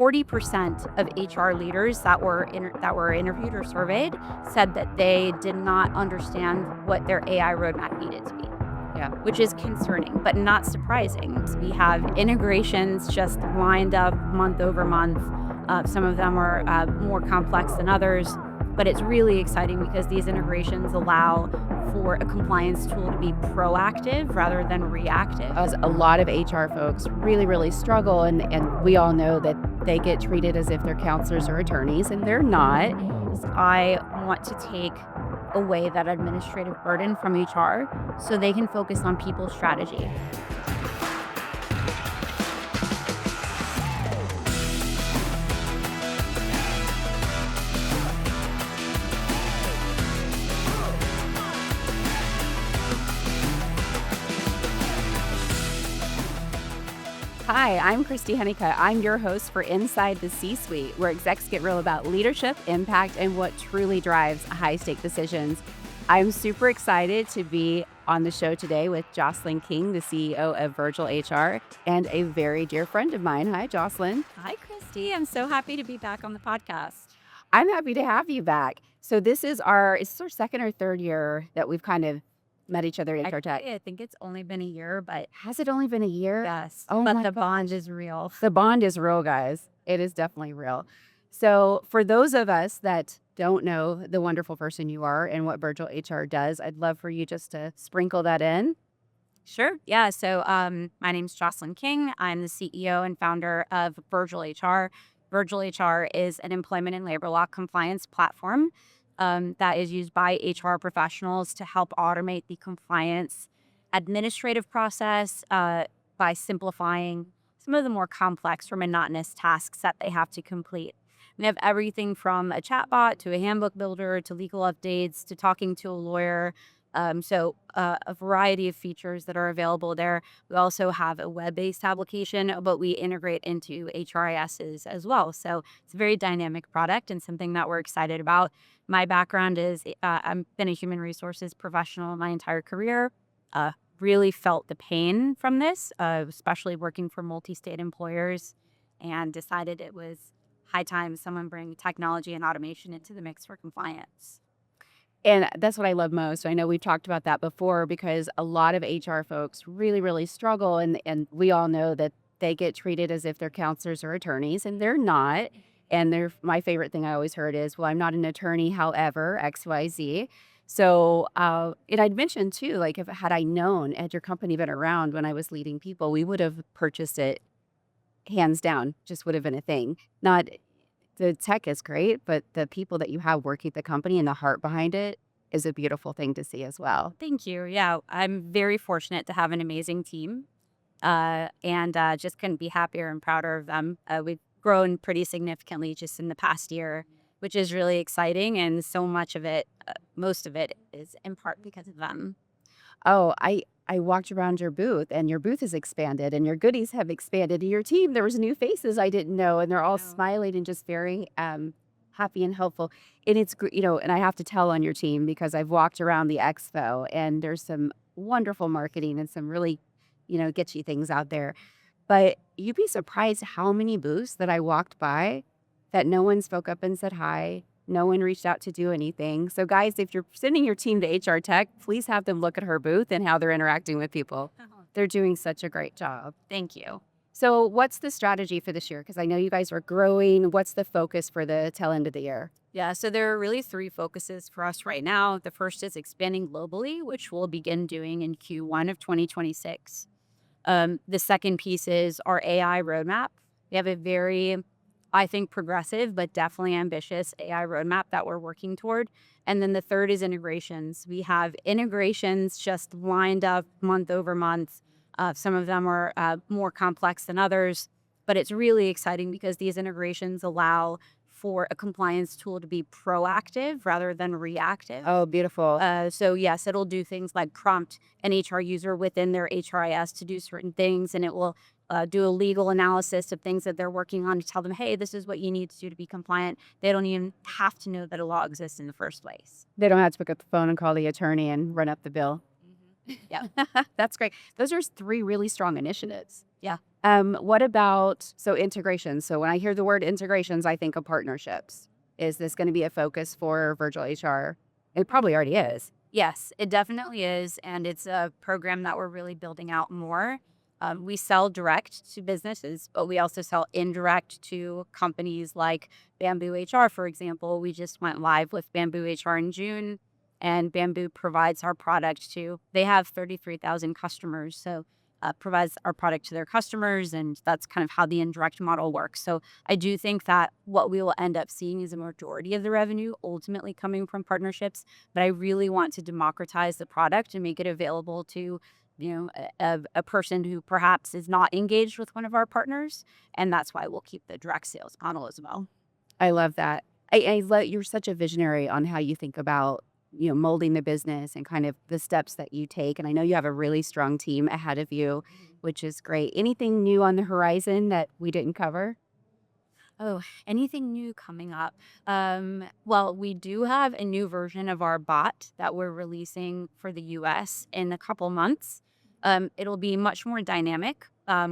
40% of HR leaders that were interviewed or surveyed said that they did not understand what their AI roadmap needed to be. Yeah. Which is concerning, but not surprising. We have integrations just lined up month over month. Some of them are more complex than others, but it's really exciting because these integrations allow for a compliance tool to be proactive rather than reactive. As a lot of HR folks really, really struggle, and we all know that they get treated as if they're counselors or attorneys, and they're not. I want to take away that administrative burden from HR so they can focus on people strategy. Hi, I'm Christy Honeycutt. I'm your host for Inside the C-Suite, where execs get real about leadership, impact, and what truly drives high-stake decisions. I'm super excited to be on the show today with Jocelyn King, the CEO of Virgil HR, and a very dear friend of mine. Hi, Jocelyn. Hi, Christy. I'm so happy to be back on the podcast. I'm happy to have you back. So this is our second or third year that we've kind of met each other in HR Tech. I think it's only been a year, but Has it only been a year? yes. Oh, but my the gosh. bond is real. The bond is real, guys. It is definitely real. So for those of us that don't know the wonderful person you are and what Virgil HR does, I'd love for you just to sprinkle that in. Sure. Yeah. So my name's Jocelyn King. I'm the CEO and founder of Virgil HR. Virgil HR is an employment and labor law compliance platform that is used by HR professionals to help automate the compliance administrative process by simplifying some of the more complex or monotonous tasks that they have to complete. We have everything from a chatbot to a handbook builder to legal updates to talking to a lawyer. So a variety of features that are available there. We also have a web-based application, but we integrate into HRISs as well. So it's a very dynamic product and something that we're excited about. My background is I've been a human resources professional my entire career. Really felt the pain from this, especially working for multi-state employers, and decided it was high time someone bring technology and automation into the mix for compliance. And that's what I love most. I know we've talked about that before because a lot of HR folks really, really struggle. And we all know that they get treated as if they're counselors or attorneys, and they're not. And my favorite thing I always heard is, well, I'm not an attorney, however, XYZ. So, and I'd mentioned too, like had I known, had your company been around when I was leading people, we would have purchased it hands down, just would have been a thing. Not the tech is great, but the people that you have working at the company and the heart behind it is a beautiful thing to see as well. Thank you. Yeah, I'm very fortunate to have an amazing team and just couldn't be happier and prouder of them. We've grown pretty significantly just in the past year, which is really exciting. And so much of it, most of it is in part because of them. Oh, I walked around your booth and your booth has expanded and your goodies have expanded. And your team, there was new faces I didn't know, and they're all smiling and just very happy and helpful. And it's, and I have to tell on your team because I've walked around the expo and there's some wonderful marketing and some really, get you things out there. But you'd be surprised how many booths that I walked by that no one spoke up and said hi. No one reached out to do anything. So guys, if you're sending your team to HR Tech, please have them look at her booth and how they're interacting with people. They're doing such a great job. Thank you. So what's the strategy for this year? Because I know you guys are growing. What's the focus for the tail end of the year? Yeah, so there are really three focuses for us right now. The first is expanding globally, which we'll begin doing in Q1 of 2026. The second piece is our AI roadmap. We have a very, I think, progressive, but definitely ambitious AI roadmap that we're working toward. And then the third is integrations. We have integrations just lined up month over month. Some of them are more complex than others, but it's really exciting because these integrations allow for a compliance tool to be proactive rather than reactive. Oh, beautiful. So yes, it'll do things like prompt an HR user within their HRIS to do certain things, and it will do a legal analysis of things that they're working on to tell them, hey, this is what you need to do to be compliant. They don't even have to know that a law exists in the first place. They don't have to pick up the phone and call the attorney and run up the bill. Yeah. That's great. Those are three really strong initiatives. Yeah. What about integrations? So when I hear the word integrations, I think of partnerships. Is this going to be a focus for Virgil HR? It probably already is. Yes, it definitely is, and it's a program that we're really building out more. We sell direct to businesses, but we also sell indirect to companies like Bamboo HR, for example. We just went live with Bamboo HR in June, and Bamboo provides our product to, they have 33,000 customers. So provides our product to their customers, and that's kind of how the indirect model works. So I do think that what we will end up seeing is a majority of the revenue ultimately coming from partnerships, but I really want to democratize the product and make it available to, a person who perhaps is not engaged with one of our partners, and that's why we'll keep the direct sales model as well. I love that. You're such a visionary on how you think about, molding the business and kind of the steps that you take. And I know you have a really strong team ahead of you, which is great. Anything new on the horizon that we didn't cover? Oh, anything new coming up? Well, we do have a new version of our bot that we're releasing for the US in a couple months. It'll be much more dynamic.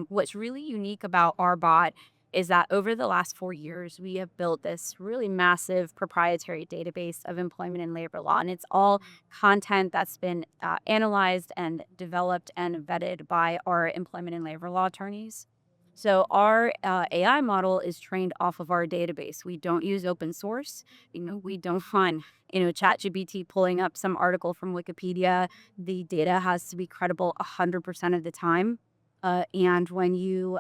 What's really unique about our bot is that over the last 4 years, we have built this really massive proprietary database of employment and labor law. And it's all content that's been analyzed and developed and vetted by our employment and labor law attorneys. So our AI model is trained off of our database. We don't use open source. We don't find, ChatGPT pulling up some article from Wikipedia. The data has to be credible 100% of the time. And when you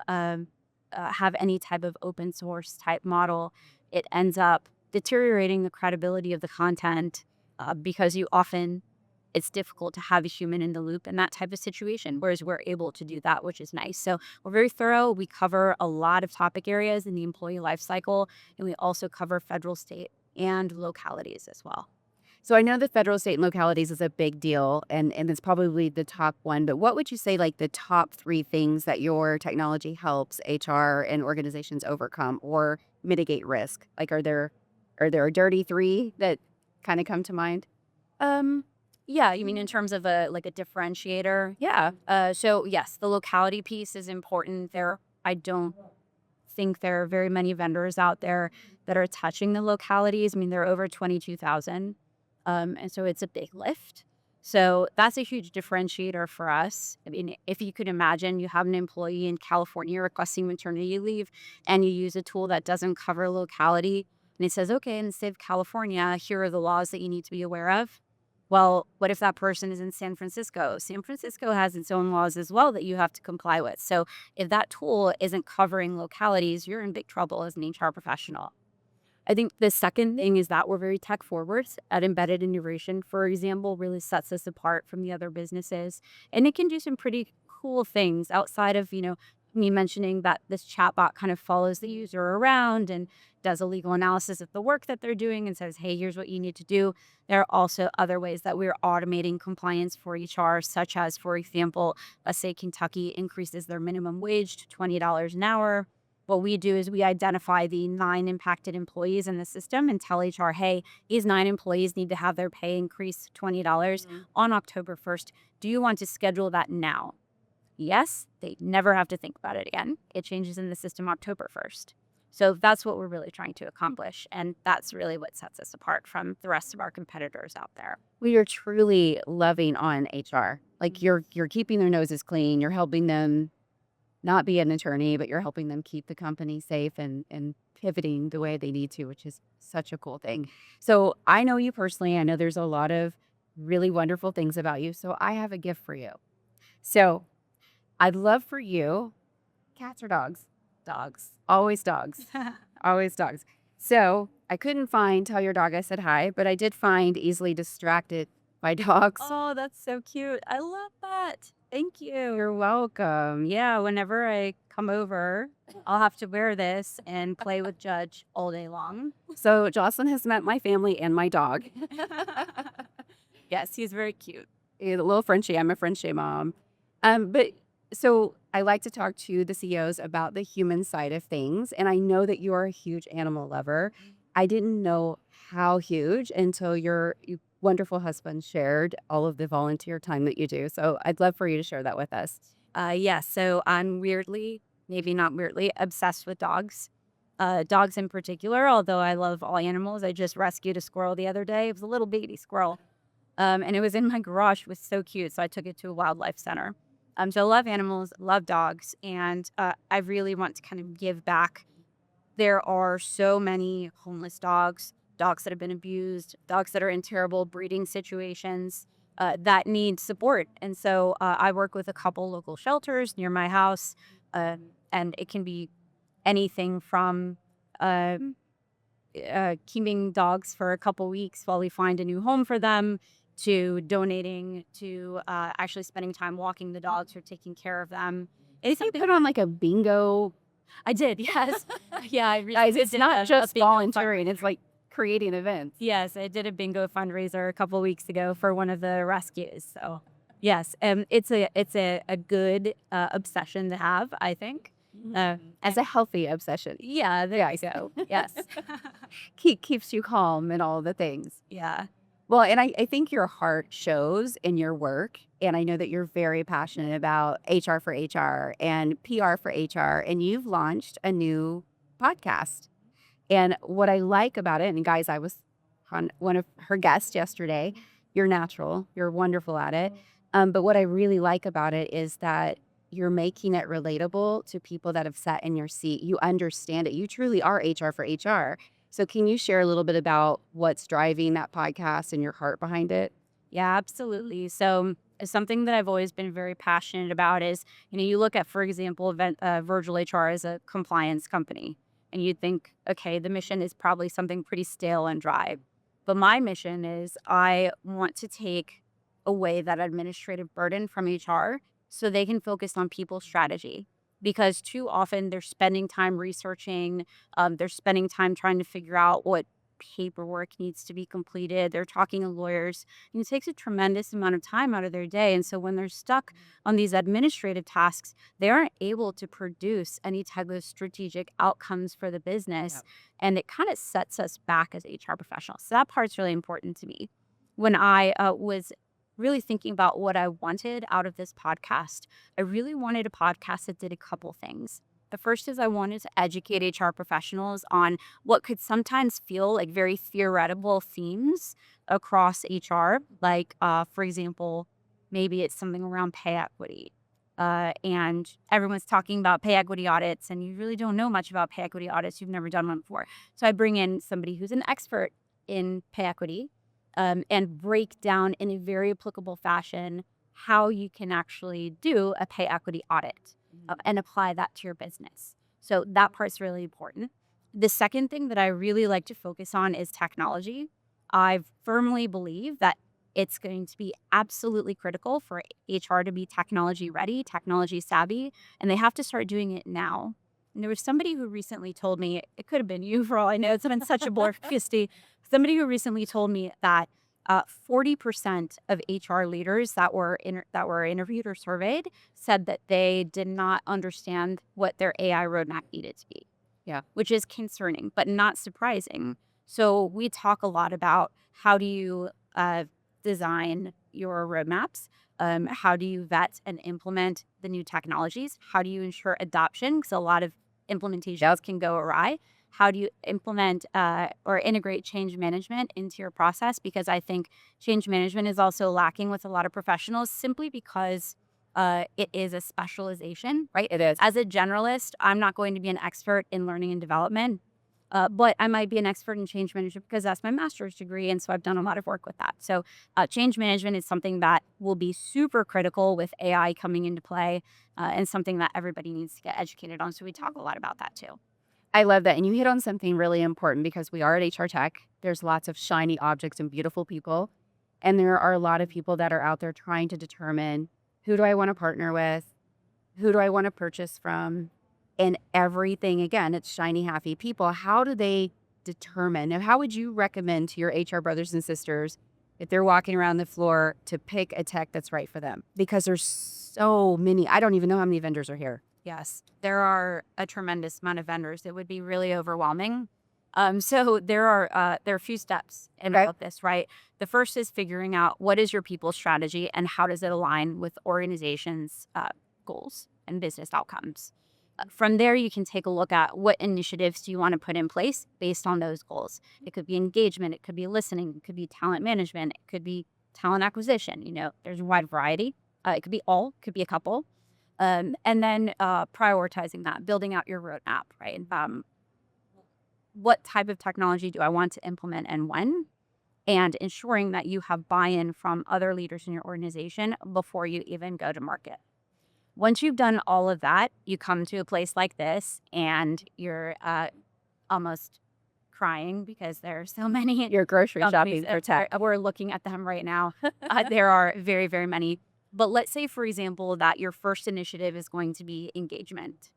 have any type of open source type model, it ends up deteriorating the credibility of the content because you often it's difficult to have a human in the loop in that type of situation, whereas we're able to do that, which is nice. So we're very thorough. We cover a lot of topic areas in the employee life cycle, and we also cover federal, state, and localities as well. So I know the federal, state, and localities is a big deal, and it's probably the top one. But what would you say, like the top three things that your technology helps HR and organizations overcome or mitigate risk? Like, are there a dirty three that kind of come to mind? Um, yeah, you mean in terms of a differentiator? Yeah. So yes, the locality piece is important. I don't think there are very many vendors out there that are touching the localities. I mean, there are over 22,000. And so it's a big lift. So that's a huge differentiator for us. I mean, if you could imagine you have an employee in California requesting maternity leave and you use a tool that doesn't cover locality and it says, okay, in the state of California, here are the laws that you need to be aware of. Well, what if that person is in San Francisco? San Francisco has its own laws as well that you have to comply with. So if that tool isn't covering localities, you're in big trouble as an HR professional. I think the second thing is that we're very tech forward at embedded integration, for example, really sets us apart from the other businesses. And it can do some pretty cool things outside of, me mentioning that this chatbot kind of follows the user around and does a legal analysis of the work that they're doing and says, hey, here's what you need to do. There are also other ways that we're automating compliance for HR, such as, for example, let's say Kentucky increases their minimum wage to $20 an hour. What we do is we identify the 9 impacted employees in the system and tell HR, hey, these 9 employees need to have their pay increase $20 on October 1st. Do you want to schedule that now? Yes, they never have to think about it again. It changes in the system October 1st. So that's what we're really trying to accomplish. And that's really what sets us apart from the rest of our competitors out there. We are truly loving on HR. Like you're keeping their noses clean. You're helping them not be an attorney, but you're helping them keep the company safe and pivoting the way they need to, which is such a cool thing. So I know you personally. I know there's a lot of really wonderful things about you. So I have a gift for you. So I'd love for you, cats or dogs? Dogs. Always dogs. Always dogs. So I couldn't find Tell Your Dog I Said Hi, but I did find Easily Distracted by Dogs. Oh, that's so cute. I love that. Thank you. You're welcome. Yeah, whenever I come over, I'll have to wear this and play with Judge all day long. So Jocelyn has met my family and my dog. Yes, he's very cute. A little Frenchie. I'm a Frenchie mom. But so I like to talk to the CEOs about the human side of things. And I know that you are a huge animal lover. I didn't know how huge until your wonderful husband shared all of the volunteer time that you do. So I'd love for you to share that with us. Yes, so I'm weirdly, maybe not weirdly, obsessed with dogs. Dogs in particular, although I love all animals. I just rescued a squirrel the other day. It was a little baby squirrel. And it was in my garage. It was so cute. So I took it to a wildlife center. So I love animals, love dogs, and I really want to kind of give back. There are so many homeless dogs, dogs that have been abused, dogs that are in terrible breeding situations that need support. And so I work with a couple local shelters near my house, and it can be anything from um, keeping dogs for a couple weeks while we find a new home for them, to donating, to actually spending time walking the dogs or taking care of them. It's You something put on like a bingo. I did, yes. Yeah, I Guys, recently it's did not a just bingo volunteering, it's fundraiser. like creating events. Yes, I did a bingo fundraiser a couple weeks ago for one of the rescues. So, yes, it's a good obsession to have, I think. As a healthy obsession. Yeah, there you Yes. go. Yes. Keeps you calm and all the things. Yeah. Well, and I think your heart shows in your work. And I know that you're very passionate about HR for HR and PR for HR. And you've launched a new podcast. And what I like about it, and guys, I was on one of her guests yesterday. You're natural, you're wonderful at it. But what I really like about it is that you're making it relatable to people that have sat in your seat. You understand it. You truly are HR for HR. So, can you share a little bit about what's driving that podcast and your heart behind it? Yeah, absolutely. So, something that I've always been very passionate about is, you look at, for example, Virgil HR as a compliance company, and you'd think, okay, the mission is probably something pretty stale and dry. But my mission is I want to take away that administrative burden from HR so they can focus on people strategy. Because too often they're spending time researching, they're spending time trying to figure out what paperwork needs to be completed. They're talking to lawyers, and it takes a tremendous amount of time out of their day. And so when they're stuck on these administrative tasks, they aren't able to produce any type of strategic outcomes for the business. Yep. And it kind of sets us back as HR professionals. So that part's really important to me. When I was really thinking about what I wanted out of this podcast, I really wanted a podcast that did a couple things. The first is I wanted to educate HR professionals on what could sometimes feel like very theoretical themes across HR. Like, for example, maybe it's something around pay equity. And everyone's talking about pay equity audits, and you really don't know much about pay equity audits. You've never done one before. So I bring in somebody who's an expert in pay equity, and break down in a very applicable fashion how you can actually do a pay equity audit and apply that to your business. So that part's really important. The second thing that I really like to focus on is technology. I firmly believe that it's going to be absolutely critical for HR to be technology ready, technology savvy, and they have to start doing it now. And there was somebody who recently told me, it could have been you for all I know, it's been such a blur, Fisty. Somebody who recently told me that 40% of HR leaders that were interviewed or surveyed said that they did not understand what their AI roadmap needed to be. Yeah. Which is concerning, but not surprising. So we talk a lot about how do you design your roadmaps? How do you vet and implement the new technologies? How do you ensure adoption? Because a lot of implementations can go awry. How do you implement or integrate change management into your process? Because I think change management is also lacking with a lot of professionals simply because it is a specialization, right? It is. As a generalist, I'm not going to be an expert in learning and development, but I might be an expert in change management because that's my master's degree. And so I've done a lot of work with that. So change management is something that will be super critical with AI coming into play, and something that everybody needs to get educated on. So we talk a lot about that too. I love that. And you hit on something really important because we are at HR Tech. There's lots of shiny objects and beautiful people. And there are a lot of people that are out there trying to determine, who do I want to partner with? Who do I want to purchase from? And everything, again, it's shiny, happy people. How do they determine? Now, how would you recommend to your HR brothers and sisters, if they're walking around the floor, to pick a tech that's right for them? Because there's so many. I don't even know how many vendors are here. Yes, there are a tremendous amount of vendors. It would be really overwhelming. So there are a few steps in all of this, right? The first is figuring out what is your people strategy and how does it align with organizations' goals and business outcomes. From there, you can take a look at what initiatives do you want to put in place based on those goals. It could be engagement, it could be listening, it could be talent management, it could be talent acquisition. There's a wide variety. It could be all, it could be a couple. And then prioritizing that, building out your roadmap, right? What type of technology do I want to implement and when? And ensuring that you have buy-in from other leaders in your organization before you even go to market. Once you've done all of that, you come to a place like this and you're almost crying because there are so many. You're grocery shopping for tech. We're looking at them right now. There are very, very many. But let's say, for example, that your first initiative is going to be engagement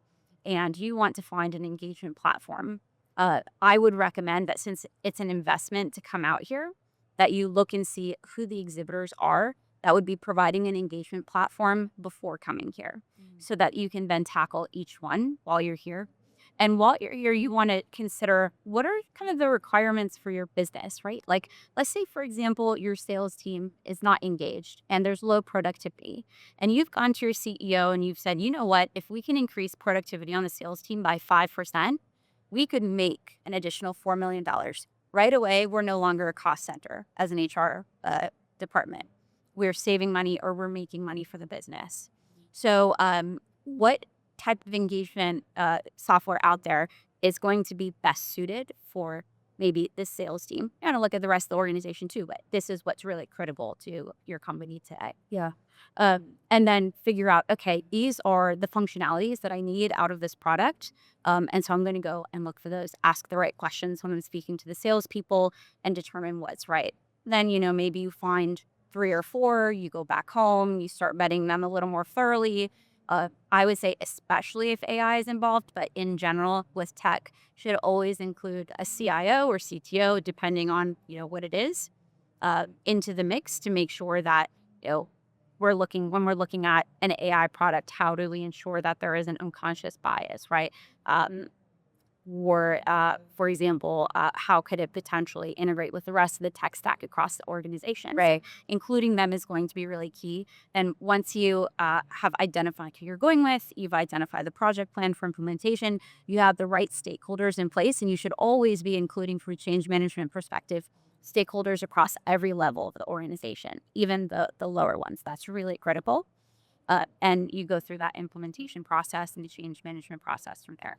and you want to find an engagement platform. I would recommend that since it's an investment to come out here, that you look and see who the exhibitors are that would be providing an engagement platform before coming here so that you can then tackle each one while you're here. And while you're here, you want to consider what are kind of the requirements for your business, right? Like, let's say, for example, your sales team is not engaged and there's low productivity. And you've gone to your CEO and you've said, you know what, if we can increase productivity on the sales team by 5%, we could make an additional $4 million. Right away, we're no longer a cost center as an HR department. We're saving money or we're making money for the business. So what type of engagement software out there is going to be best suited for maybe this sales team? You want to look at the rest of the organization too, but this is what's really critical to your company today. Yeah. And then figure out, okay, these are the functionalities that I need out of this product. And so I'm going to go and look for those, ask the right questions when I'm speaking to the salespeople and determine what's right. Then, maybe you find 3 or 4, you go back home, you start vetting them a little more thoroughly. I would say, especially if AI is involved, but in general with tech, should always include a CIO or CTO, depending on, what it is, into the mix to make sure that, when we're looking at an AI product, how do we ensure that there is an unconscious bias, right? Or, for example, how could it potentially integrate with the rest of the tech stack across the organization? Right. So including them is going to be really key. And once you have identified who you're going with, you've identified the project plan for implementation, you have the right stakeholders in place, and you should always be including, from a change management perspective, stakeholders across every level of the organization, even the lower ones. That's really critical. And you go through that implementation process and the change management process from there.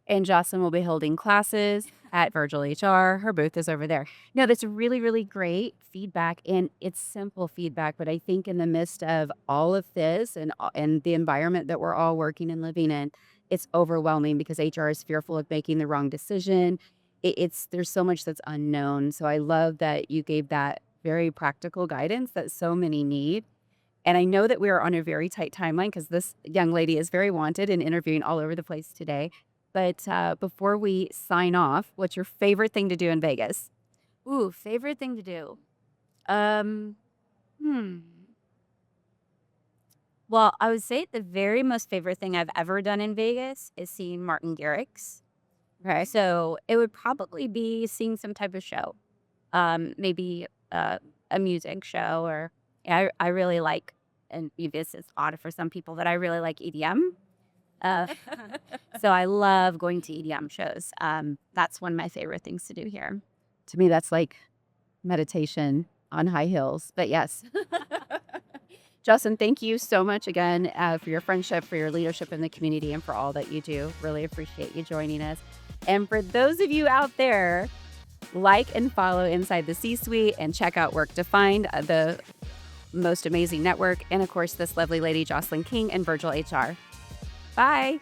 And Jocelyn will be holding classes at Virgil HR. Her booth is over there. No, that's really, really great feedback. And it's simple feedback. But I think in the midst of all of this and the environment that we're all working and living in, it's overwhelming because HR is fearful of making the wrong decision. There's so much that's unknown. So I love that you gave that very practical guidance that so many need. And I know that we are on a very tight timeline because this young lady is very wanted and interviewing all over the place today. But before we sign off, what's your favorite thing to do in Vegas? Ooh, favorite thing to do. Well, I would say the very most favorite thing I've ever done in Vegas is seeing Martin Garrix. Okay. So it would probably be seeing some type of show, maybe a music show, or I really like, and maybe this is odd for some people, that I really like EDM. So I love going to EDM shows. That's one of my favorite things to do here. To me, that's like meditation on high heels. But yes. Jocelyn, thank you so much again for your friendship, for your leadership in the community, and for all that you do. Really appreciate you joining us. And for those of you out there, like and follow Inside the C-Suite and check out Work Defined, the most amazing network. And of course, this lovely lady, Jocelyn King and Virgil HR. Bye.